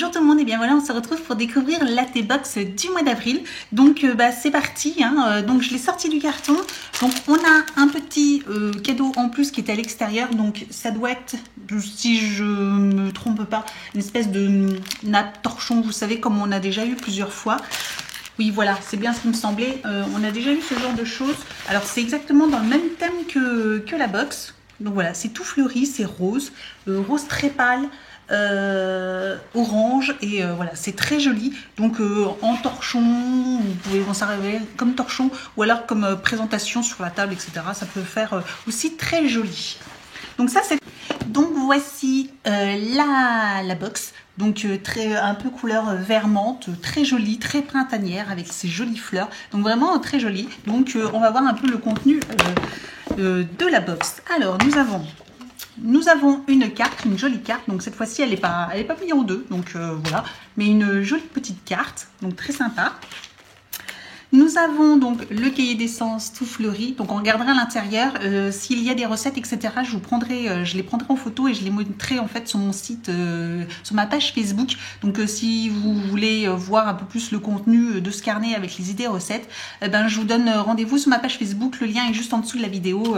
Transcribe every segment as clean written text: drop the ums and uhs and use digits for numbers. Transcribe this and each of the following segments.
Bonjour tout le monde, et bien voilà, on se retrouve pour découvrir la T-Box du mois d'avril. Donc c'est parti, hein. Donc je l'ai sorti du carton. Donc on a un petit cadeau en plus qui est à l'extérieur. Donc ça doit être, si je me trompe pas, une espèce de nappe torchon, vous savez, comme on a déjà eu plusieurs fois. Oui, voilà, c'est bien ce qui me semblait. On a déjà eu ce genre de choses. Alors c'est exactement dans le même thème que la box. Donc voilà, c'est tout fleuri, c'est rose, rose très pâle. Orange et voilà, c'est très joli. Donc en torchon, vous pouvez en servir comme torchon ou alors comme présentation sur la table, etc. Ça peut faire aussi très joli. Donc ça c'est. Donc voici la box. Donc un peu couleur vert menthe, très jolie, très printanière avec ses jolies fleurs. Donc vraiment très jolie. Donc on va voir un peu le contenu de la box. Alors nous avons une carte, une jolie carte. Donc cette fois-ci, elle n'est pas pliée en deux. Donc voilà, mais une jolie petite carte, donc très sympa. Nous avons donc le cahier d'essence tout fleuri. Donc on regardera à l'intérieur. S'il y a des recettes, etc. Je les prendrai en photo et je les montrerai en fait sur mon site, sur ma page Facebook. Donc si vous voulez voir un peu plus le contenu de ce carnet avec les idées recettes, je vous donne rendez-vous sur ma page Facebook. Le lien est juste en dessous de la vidéo,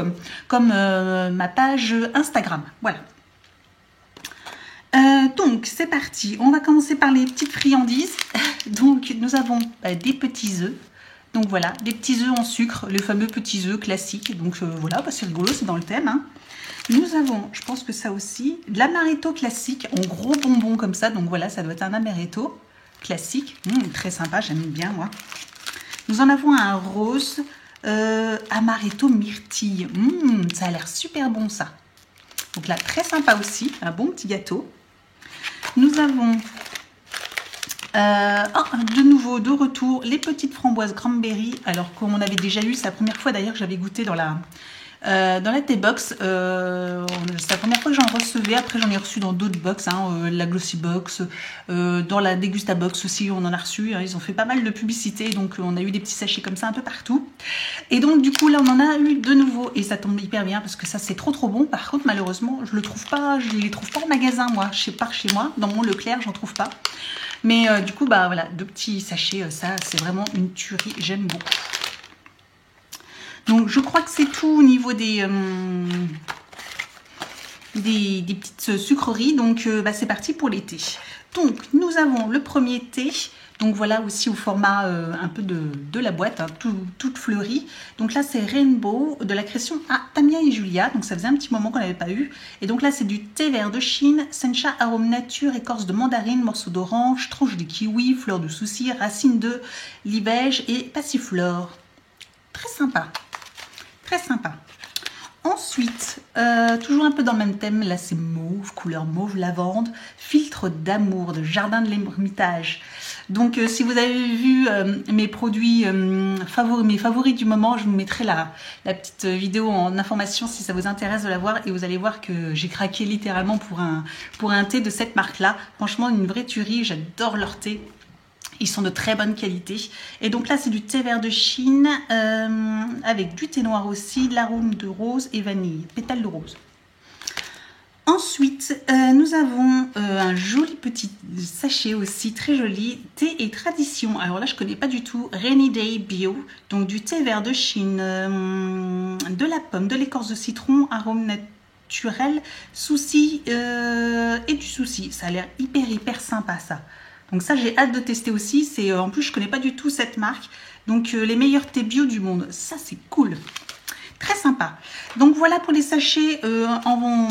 comme ma page Instagram. Voilà. Donc c'est parti. On va commencer par les petites friandises. Donc nous avons des petits œufs. Donc voilà, des petits œufs en sucre, les fameux petits œufs classiques. Donc voilà, c'est rigolo, c'est dans le thème. Hein. Nous avons, je pense que ça aussi, de l'amaretto classique en gros bonbons comme ça. Donc voilà, ça doit être un amaretto classique. Très sympa, j'aime bien moi. Nous en avons un rose amaretto myrtille. Ça a l'air super bon ça. Donc là, très sympa aussi, un bon petit gâteau. Nous avons... de nouveau, de retour, les petites framboises cranberry. Alors comme on avait déjà eu, c'est la première fois d'ailleurs que j'avais goûté dans la T-Box. C'est la première fois que j'en recevais. Après j'en ai reçu dans d'autres box, la Glossy Box, dans la Degusta Box aussi on en a reçu. Ils ont fait pas mal de publicité, donc on a eu des petits sachets comme ça un peu partout. Et donc du coup là on en a eu de nouveau et ça tombe hyper bien parce que ça c'est trop bon. Par contre malheureusement je les trouve pas en magasin moi, chez moi, dans mon Leclerc j'en trouve pas. Mais du coup, voilà, 2 petits sachets, ça, c'est vraiment une tuerie. J'aime beaucoup. Donc, je crois que c'est tout au niveau des petites sucreries. Donc, c'est parti pour l'été. Donc, nous avons le premier thé. Donc, voilà aussi au format un peu de la boîte, toute fleurie. Donc là, c'est Rainbow de la création à Tamia et Julia. Donc, ça faisait un petit moment qu'on n'avait pas eu. Et donc là, c'est du thé vert de Chine, sencha, arôme nature, écorce de mandarine, morceaux d'orange, tranche de kiwi, fleurs de souci, racines de libège et passiflore. Très sympa. Très sympa. Ensuite, toujours un peu dans le même thème, là c'est mauve, couleur mauve lavande, filtre d'amour de Jardin de l'Ermitage. Donc si vous avez vu mes produits mes favoris du moment, je vous mettrai la petite vidéo en information si ça vous intéresse de la voir et vous allez voir que j'ai craqué littéralement pour un thé de cette marque-là. Franchement, une vraie tuerie, j'adore leur thé. Ils sont de très bonne qualité. Et donc là, c'est du thé vert de Chine avec du thé noir aussi, de l'arôme de rose et vanille, pétales de rose. Ensuite, nous avons un joli petit sachet aussi, très joli, thé et tradition. Alors là, je ne connais pas du tout, Rainy Day Bio. Donc du thé vert de Chine, de la pomme, de l'écorce de citron, arôme naturel, souci et du souci. Ça a l'air hyper sympa ça. Donc ça, j'ai hâte de tester aussi. En plus, je ne connais pas du tout cette marque. Donc, les meilleurs thés bio du monde. Ça, c'est cool. Très sympa. Donc, voilà pour les sachets en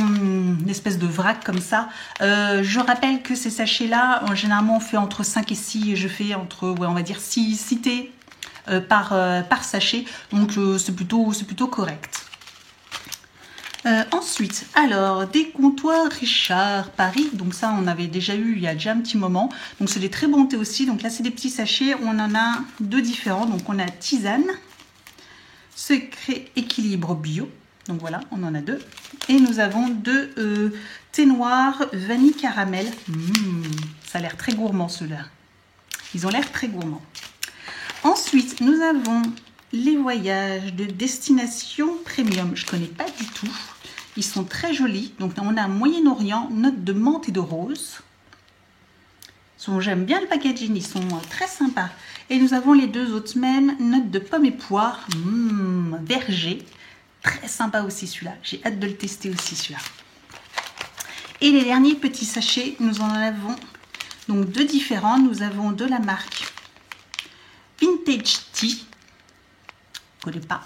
espèce de vrac comme ça. Je rappelle que ces sachets-là, généralement, on fait entre 5 et 6. Je fais entre, on va dire 6 thés par sachet. Donc, c'est plutôt correct. Ensuite, alors, des comptoirs Richard Paris. Donc ça, on avait déjà eu il y a déjà un petit moment. Donc c'est des très bons thés aussi. Donc là, c'est des petits sachets. On en a 2 différents. Donc on a tisane, secret équilibre bio. Donc voilà, on en a 2. Et nous avons 2 thés noirs vanille caramel. Ça a l'air très gourmand ceux-là. Ils ont l'air très gourmands. Ensuite, nous avons les voyages de destination premium. Je ne connais pas du tout. Ils sont très jolis. Donc, on a Moyen-Orient, notes de menthe et de rose. J'aime bien le packaging, ils sont très sympas. Et nous avons les deux autres mêmes, notes de pommes et poires, verger. Très sympa aussi celui-là, j'ai hâte de le tester aussi celui-là. Et les derniers petits sachets, nous en avons donc deux différents. Nous avons de la marque Vintage Tea, je ne connais pas.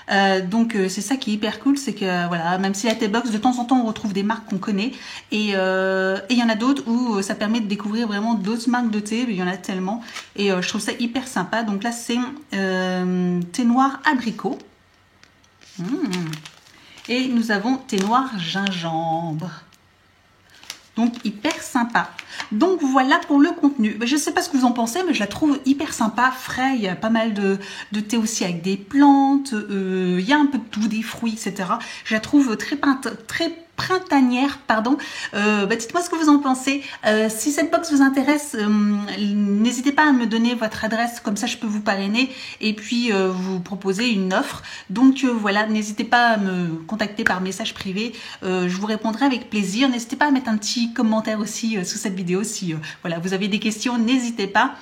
C'est ça qui est hyper cool, c'est que voilà, même si la Tea Box de temps en temps on retrouve des marques qu'on connaît et il y en a d'autres où ça permet de découvrir vraiment d'autres marques de thé, il y en a tellement et je trouve ça hyper sympa. Donc là c'est thé noir abricot et nous avons thé noir gingembre. Donc hyper sympa. Donc voilà pour le contenu. Je ne sais pas ce que vous en pensez, mais je la trouve hyper sympa, frais. Il y a pas mal de thé aussi avec des plantes. Il y a un peu de tout, des fruits, etc. Je la trouve très printanière, pardon. Dites-moi ce que vous en pensez. Si cette box vous intéresse, n'hésitez pas à me donner votre adresse, comme ça je peux vous parrainer et puis vous proposer une offre. Donc voilà, n'hésitez pas à me contacter par message privé. Je vous répondrai avec plaisir. N'hésitez pas à mettre un petit commentaire aussi sous cette vidéo si voilà, vous avez des questions. N'hésitez pas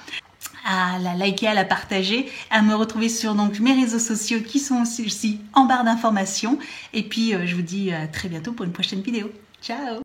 à la liker, à la partager, à me retrouver sur donc mes réseaux sociaux qui sont aussi en barre d'informations. Et puis je vous dis à très bientôt pour une prochaine vidéo. Ciao!